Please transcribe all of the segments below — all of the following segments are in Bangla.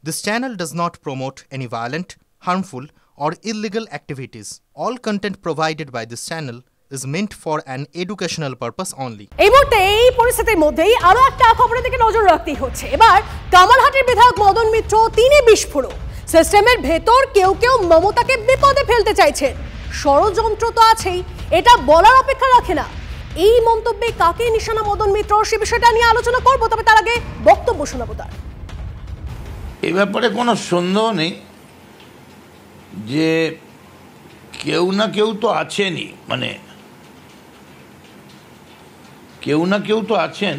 This channel does not promote any violent, harmful, or illegal activities. All content provided by this channel is meant for an educational purpose only. এই মুহূর্তে এই পরিস্থিতির মধ্যেই আরো একটা খবরের দিকে নজর রাখতেই হচ্ছে। এবার কামারহাটির বিধায়ক মদন মিত্র তিনি বিস্ফোরক। সিস্টেমের ভেতর কেউ কেউ মমতাকে বিপদে ফেলতে চাইছেন। ষড়যন্ত্র তো আছেই, এটা বলার অপেক্ষা রাখে না। এই মন্তব্যে কাকে নিশানা মদন মিত্র, সে বিষয়টা নিয়ে আলোচনা করব, তবে তার আগে বক্তব্য শোনাবো তার। এই ব্যাপারে কোনো সন্দেহ নেই যে কেউ না কেউ তো আছেনই, মানে কেউ না কেউ তো আছেন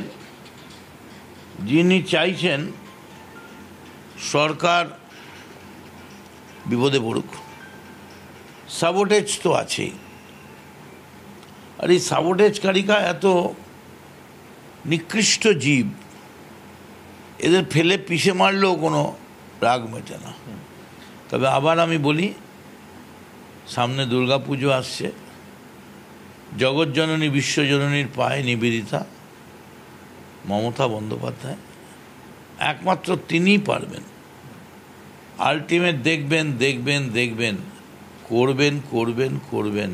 যিনি চাইছেন সরকার বিপদে পড়ুক। সাবোটেজ তো আছেই, আর এই সাবোটেজকারীরা এত নিকৃষ্ট জীব, এদের ফেলে পিষে মারলেও কোনো রাগ মেটে না। তবে আবার আমি বলি, সামনে দুর্গাপুজো আসছে, জগৎজননী বিশ্বজননীর পায়ে নিবেদিতা মমতা বন্দ্যোপাধ্যায়, একমাত্র তিনিই পারবেন। আলটিমেট দেখবেন করবেন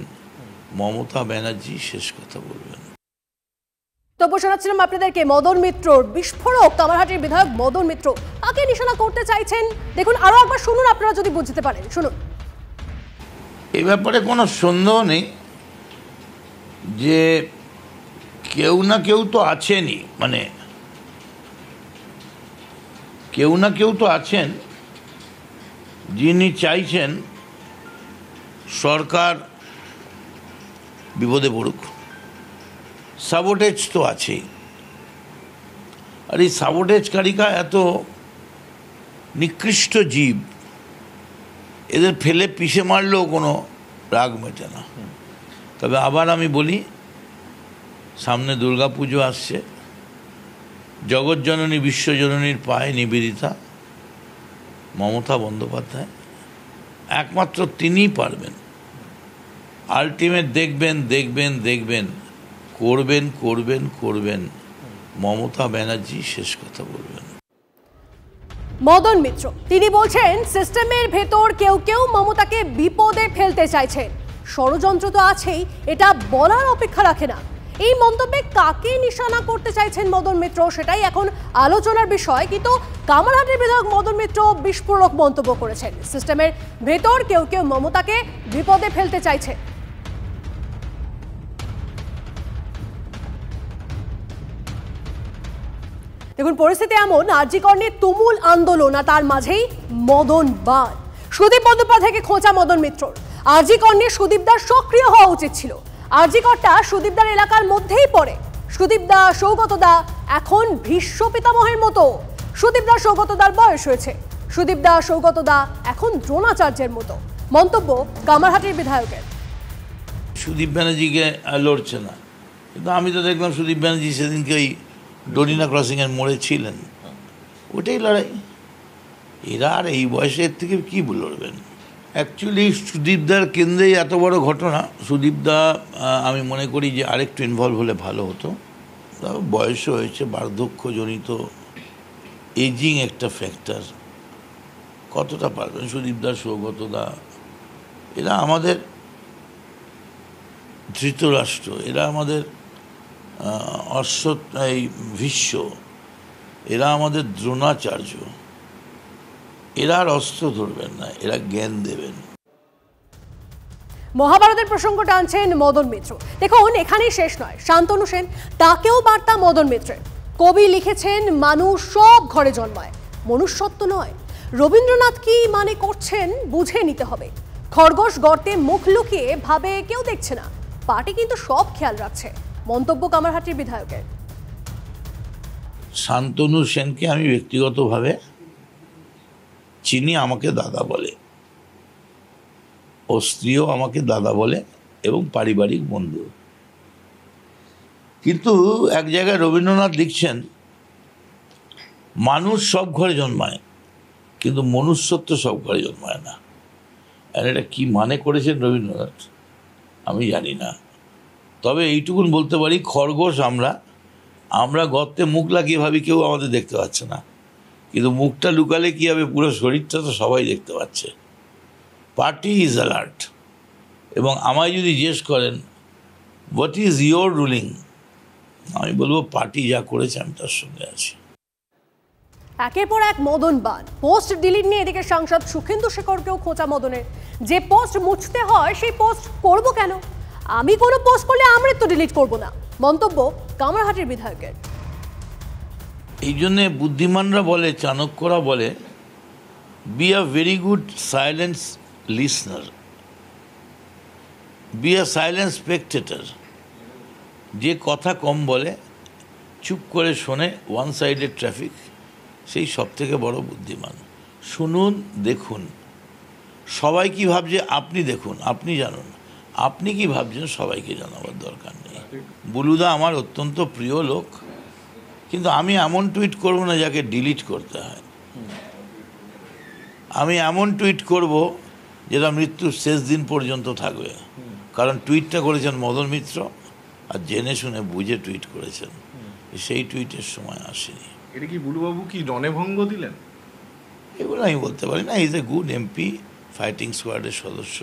মমতা ব্যানার্জি শেষ কথা বলবেন। তবু শোনাচ্ছিলাম আপনাদেরকে মদন মিত্রর বিস্ফোরক, কামারহাটির বিধায়ক মদন মিত্র কাকে নিশানা করতে চাইছেন দেখুন, আরো একবার শুনুন, আপনারা যদি বুঝতে পারেন শুনুন। এই ব্যাপারে কোনো সন্দেহ নেই যে কেউ না কেউ তো আছেনই, মানে কেউ না কেউ তো আছেন যিনি চাইছেন সরকার বিপদে পড়ুক। সাবোটেজ তো আছেই, আর এই সাবোটেজকারীরা এত নিকৃষ্ট জীব, এদের ফেলে পিষে মারলেও কোনো রাগ মেটে না। তবে আবার আমি বলি, সামনে দুর্গাপুজো আসছে, জগৎজননী বিশ্বজননীর পায়ে নিবেদিতা মমতা বন্দ্যোপাধ্যায়, একমাত্র তিনিই পারবেন। আলটিমেট দেখবেন করবেন মমতা ব্যানার্জি শেষ কথা বলবেন। মদন মিত্র তিনি বলছেন সিস্টেমের ভেতর কেউ কেউ মমতাকে বিপদে ফেলতে চাইছেন। ষড়যন্ত্র তো আছেই, এটা বলার অপেক্ষা রাখে না। এই মন্তব্যে কাকে নিশানা করতে চাইছেন মদন মিত্র, সেটাই এখন আলোচনার বিষয়। কিন্তু কামারহাটির বিধায়ক মদন মিত্র বিস্ফোরক মন্তব্য করেছেন, সিস্টেমের ভেতর কেউ কেউ মমতাকে বিপদে ফেলতে চাইছে। দেখুন, পরিস্থিতি এমন, আরজি কর নিয়ে তুমুল আন্দোলন, আর তার মাঝেই মদন বাদ। সুদীপ বন্দ্যোপাধ্যায়কে খোঁচা মদন মিত্রর। আরজি কর নিয়ে সুদীপদার সক্রিয় হওয়া উচিত ছিল। আরজি করটা সুদীপদার এলাকার মধ্যেই পড়ে। সুদীপদা, সৌগতদা এখন ভীষ্ম পিতামহের মতো। সুদীপদা সৌগতদার বয়স হয়েছে, সুদীপদা সৌগতদা এখন দ্রোণাচার্যের মতো। মন্তব্য কামারহাটির বিধায়কের। সুদীপ ব্যানার্জিকে লড়ছে না, কিন্তু আমি তো দেখলাম সুদীপ ব্যানার্জি সেদিনকে ওই ডোরিনা ক্রসিংয়ের মোড়ে ছিলেন, ওটাই লড়াই। এরা আর এই বয়সের থেকে কী লড়বেন? অ্যাকচুয়ালি সুদীপদার কেন্দ্রেই এত বড় ঘটনা। সুদীপদা আমি মনে করি যে আরেকটু ইনভলভ হলে ভালো হতো। বয়সও হয়েছে, বার্ধক্যজনিত এজিং একটা ফ্যাক্টর, কতটা পারবেন সুদীপদার, সৌগতদা? এরা আমাদের ধৃতরাষ্ট্র, এরা আমাদের এই ভীষ্ম, এরা আমাদের দ্রোণাচার্য। এরা আর অস্ত্র ধরবেন না, এরা জ্ঞান দেবেন। মহাভারতের প্রসঙ্গ টানছেন মদন মিত্র। দেখুন, এখানেই শেষ নয়। শান্তনু সেন, তাকেও বার্তা মদন মিত্রের। কবি লিখেছেন, মানুষ সব ঘরে জন্মায়, মনুষ্যত্ব নয়। রবীন্দ্রনাথ কি মানে করছেন বুঝে নিতে হবে। খরগোশ গর্তে মুখ লুকিয়ে ভাবে কেউ দেখছে না, পার্টি কিন্তু সব খেয়াল রাখছে। মন্তব্য কামারহাটির বিধায়কের। শান্তনু সেনকে আমি ব্যক্তিগতভাবে চিনি, আমাকে দাদা বলে, ও স্ত্রীও আমাকে দাদা বলে, এবং পারিবারিক বন্ধু। কিন্তু এক জায়গায় রবীন্দ্রনাথ লিখছেন, মানুষ সব ঘরে জন্মায়, কিন্তু মনুষ্যত্ব সব ঘরে জন্মায় না। আর এটা কি মানে করেছেন রবীন্দ্রনাথ আমি জানি না। তবে এইটুকুন বলতে পারি, খরগোশ আমরা গর্তে মুখ লাগিয়ে ভাবি কেউ আমাদের দেখতে পাচ্ছে না, কিন্তু মুখটা লুকালে কী হবে, পুরো শরীরটা তো সবাই দেখতে পাচ্ছে। Party is alert. এবং আমায় যদি জিজ্ঞেস করেন হোয়াট ইজ ইয়োর রুলিং, আমি বলবো পার্টি যা করেছে আমি তার সঙ্গে আছি। একের পর এক মদন বান, পোস্ট ডিলিট নিয়ে এদিকে সাংসদ সুখেন্দু শেখরকেও খোঁচা মদনের। যে পোস্ট মুছতে হয় সেই পোস্ট করব কেন, আমি কোনো পোস্ট করলে আমৃত্যু ডিলিট করব না, মন্তব্য কামারহাটির বিধায়কের। এই জন্যে বুদ্ধিমানরা বলে, চাণক্যরা বলে, be a very good silence listener, be a silence Spectator. যে কথা কম বলে, চুপ করে শোনে, ওয়ান সাইডেড ট্রাফিক, সেই সব থেকে বড় বুদ্ধিমান। শুনুন, দেখুন, সবাই কি ভাবছে আপনি দেখুন, আপনি জানুন, আপনি কি ভাবছেন সবাইকে জানাবার দরকার নেই। বুলুদা আমার অত্যন্ত প্রিয় লোক, কিন্তু আমি এমন টুইট করব না যাকে ডিলিট করতে হয়। আমি এমন টুইট করব যেটা মৃত্যুর শেষ দিন পর্যন্ত থাকবে। কারণ টুইটটা করেছেন মদন মিত্র, আর জেনে শুনে বুঝে টুইট করেছেন, সেই টুইটের সময় আসেনি। এটা কি বুলুবাবু কি রণভঙ্গ দিলেন? এগুলো আমি বলতে পারি না। Is a good MP, fighting স্কোয়াডের সদস্য।